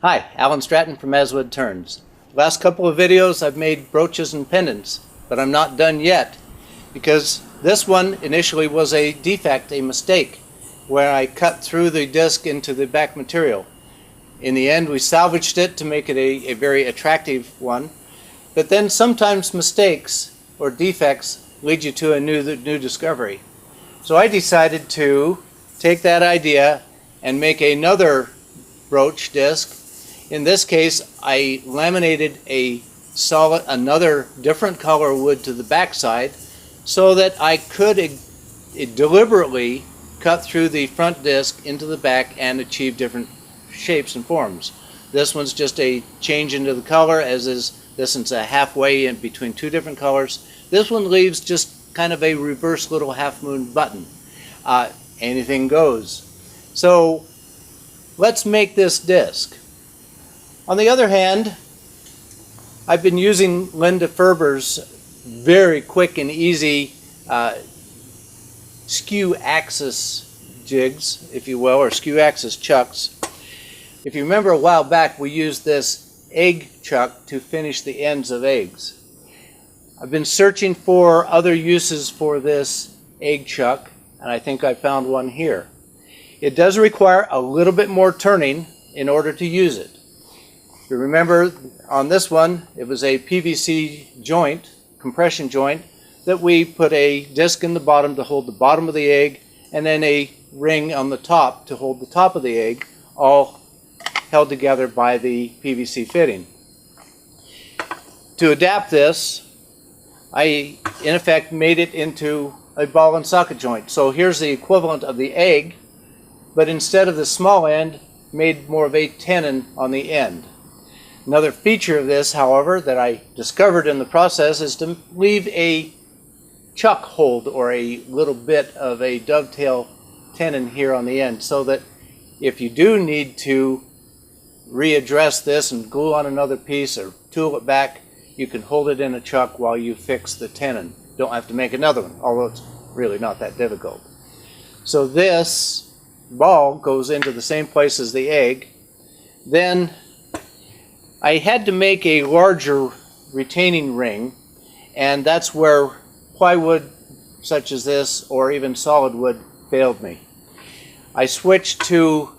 Hi, Alan Stratton from Woodturning. Last couple of videos I've made brooches and pendants, but I'm not done yet because this one initially was a defect, a mistake, where I cut through the disc into the back material. In the end we salvaged it to make it a very attractive one, but then sometimes mistakes or defects lead you to a new discovery. So I decided to take that idea and make another brooch disc. In this case, I laminated another different color wood to the back side so that I could deliberately cut through the front disc into the back and achieve different shapes and forms. This one's just a change into the color, as is this one's a halfway in between two different colors. This one leaves just kind of a reverse little half moon button. Anything goes. So let's make this disc. On the other hand, I've been using Linda Ferber's very quick and easy skew axis jigs, if you will, or skew axis chucks. If you remember a while back, we used this egg chuck to finish the ends of eggs. I've been searching for other uses for this egg chuck, and I think I found one here. It does require a little bit more turning in order to use it. You remember on this one, it was a PVC joint, compression joint, that we put a disc in the bottom to hold the bottom of the egg, and then a ring on the top to hold the top of the egg, all held together by the PVC fitting. To adapt this, I in effect made it into a ball and socket joint. So here's the equivalent of the egg, but instead of the small end, made more of a tenon on the end. Another feature of this, however, that I discovered in the process is to leave a chuck hold or a little bit of a dovetail tenon here on the end, so that if you do need to readdress this and glue on another piece or tool it back, you can hold it in a chuck while you fix the tenon. Don't have to make another one, although it's really not that difficult. So this ball goes into the same place as the egg. Then I had to make a larger retaining ring, and that's where plywood such as this or even solid wood failed me. I switched to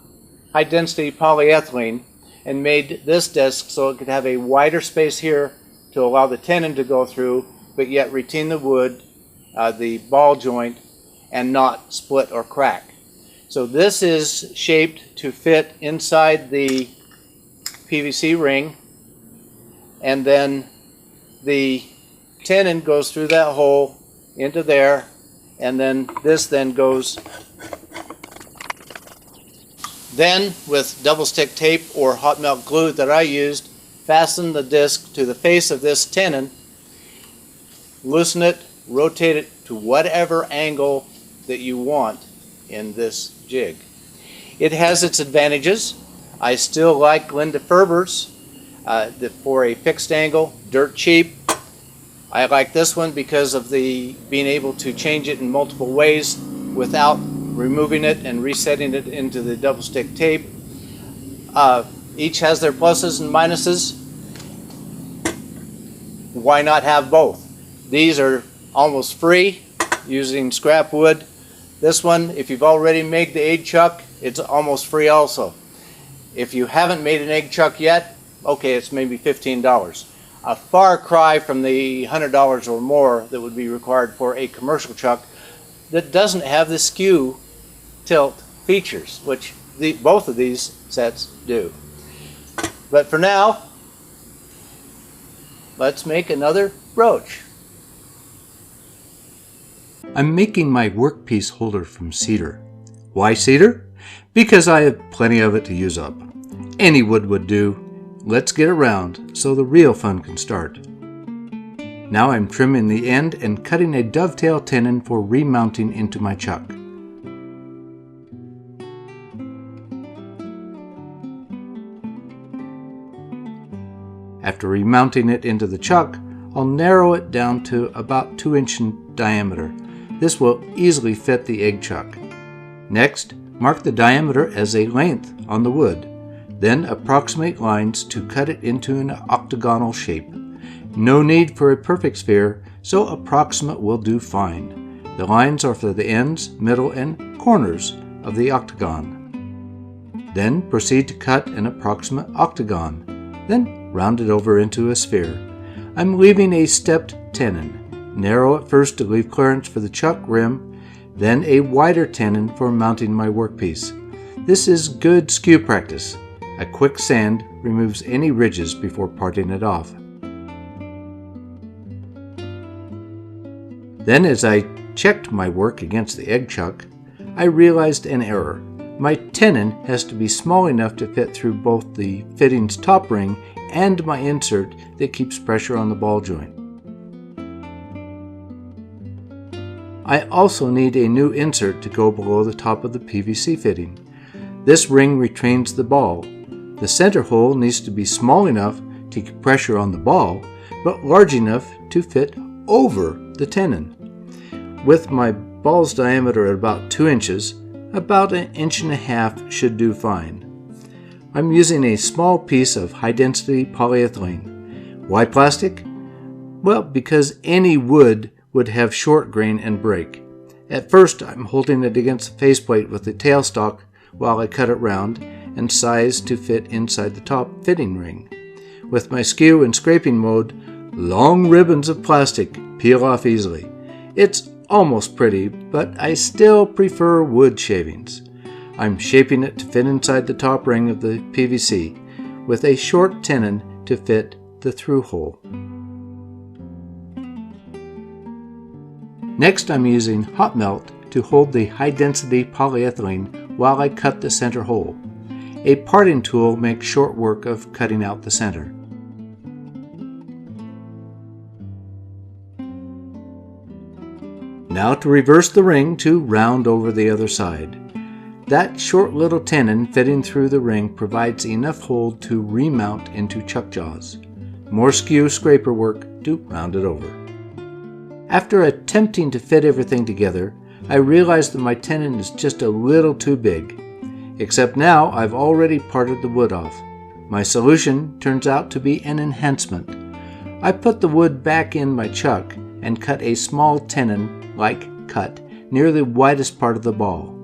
high density polyethylene and made this disc so it could have a wider space here to allow the tenon to go through, but yet retain the wood, the ball joint, and not split or crack. So this is shaped to fit inside the PVC ring, and then the tenon goes through that hole into there, and then this then goes. Then with double stick tape or hot melt glue that I used, fasten the disc to the face of this tenon, loosen it, rotate it to whatever angle that you want in this jig. It has its advantages. I still like Linda Ferber's for a fixed angle, dirt cheap. I like this one because of the being able to change it in multiple ways without removing it and resetting it into the double stick tape. Each has their pluses and minuses. Why not have both? These are almost free using scrap wood. This one, if you've already made the egg chuck, it's almost free also. If you haven't made an egg chuck yet, okay, it's maybe $15. A far cry from the $100 or more that would be required for a commercial chuck that doesn't have the skew tilt features, which both of these sets do. But for now, let's make another brooch. I'm making my workpiece holder from cedar. Why cedar? Because I have plenty of it to use up. Any wood would do. Let's get around so the real fun can start. Now I'm trimming the end and cutting a dovetail tenon for remounting into my chuck. After remounting it into the chuck, I'll narrow it down to about 2-inch in diameter. This will easily fit the egg chuck. Next, mark the diameter as a length on the wood. Then approximate lines to cut it into an octagonal shape. No need for a perfect sphere, so approximate will do fine. The lines are for the ends, middle, and corners of the octagon. Then proceed to cut an approximate octagon, then round it over into a sphere. I'm leaving a stepped tenon. Narrow at first to leave clearance for the chuck rim, then a wider tenon for mounting my workpiece. This is good skew practice. A quick sand removes any ridges before parting it off. Then, as I checked my work against the egg chuck, I realized an error. My tenon has to be small enough to fit through both the fitting's top ring and my insert that keeps pressure on the ball joint. I also need a new insert to go below the top of the PVC fitting. This ring retains the ball. The center hole needs to be small enough to keep pressure on the ball, but large enough to fit over the tenon. With my ball's diameter at about 2 inches, about 1.5 inches should do fine. I'm using a small piece of high-density polyethylene. Why plastic? Well, because any wood would have short grain and break. At first, I'm holding it against the faceplate with the tailstock while I cut it round and size to fit inside the top fitting ring. With my skew and scraping mode, long ribbons of plastic peel off easily. It's almost pretty, but I still prefer wood shavings. I'm shaping it to fit inside the top ring of the PVC with a short tenon to fit the through hole. Next, I'm using hot melt to hold the high-density polyethylene while I cut the center hole. A parting tool makes short work of cutting out the center. Now to reverse the ring to round over the other side. That short little tenon fitting through the ring provides enough hold to remount into chuck jaws. More skew scraper work to round it over. After attempting to fit everything together, I realized that my tenon is just a little too big. Except now I've already parted the wood off. My solution turns out to be an enhancement. I put the wood back in my chuck and cut a small tenon-like cut near the widest part of the ball.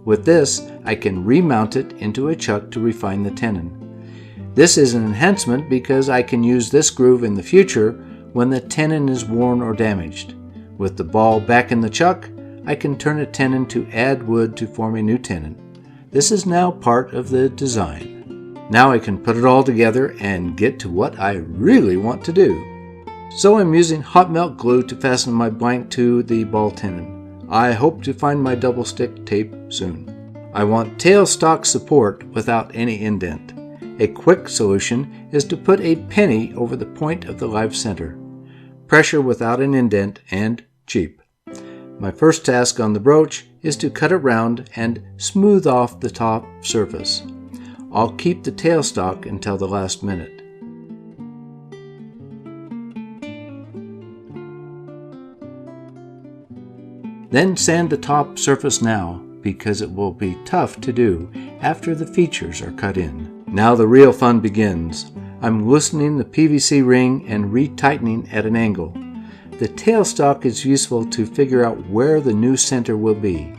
With this, I can remount it into a chuck to refine the tenon. This is an enhancement because I can use this groove in the future when the tenon is worn or damaged. With the ball back in the chuck, I can turn a tenon to add wood to form a new tenon. This is now part of the design. Now I can put it all together and get to what I really want to do. So I'm using hot melt glue to fasten my blank to the ball tenon. I hope to find my double stick tape soon. I want tailstock support without any indent. A quick solution is to put a penny over the point of the live center. Pressure without an indent and cheap. My first task on the brooch is to cut it round and smooth off the top surface. I'll keep the tailstock until the last minute. Then sand the top surface now, because it will be tough to do after the features are cut in. Now the real fun begins. I'm loosening the PVC ring and retightening at an angle. The tailstock is useful to figure out where the new center will be.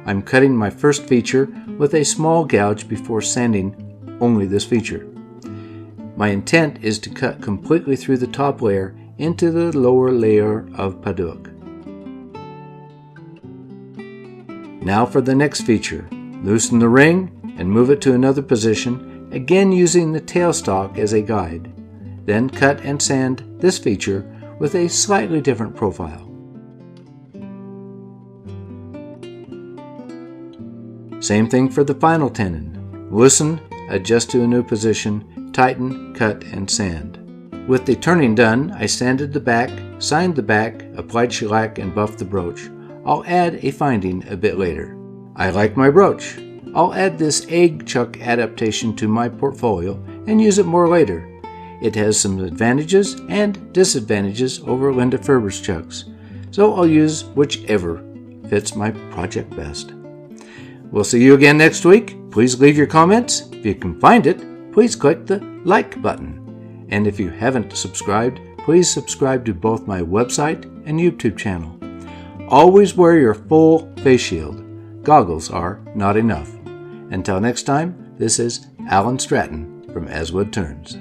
I'm cutting my first feature with a small gouge before sanding only this feature. My intent is to cut completely through the top layer into the lower layer of padauk. Now for the next feature. Loosen the ring and move it to another position, again using the tailstock as a guide. Then cut and sand this feature with a slightly different profile. Same thing for the final tenon. Loosen, adjust to a new position, tighten, cut, and sand. With the turning done, I sanded the back, signed the back, applied shellac, and buffed the brooch. I'll add a finding a bit later. I like my brooch. I'll add this egg chuck adaptation to my portfolio and use it more later. It has some advantages and disadvantages over Linda Ferber's chucks, so I'll use whichever fits my project best. We'll see you again next week. Please leave your comments, if you can find it, please click the like button. And if you haven't subscribed, please subscribe to both my website and YouTube channel. Always wear your full face shield. Goggles are not enough. Until next time, this is Alan Stratton from As Wood Turns.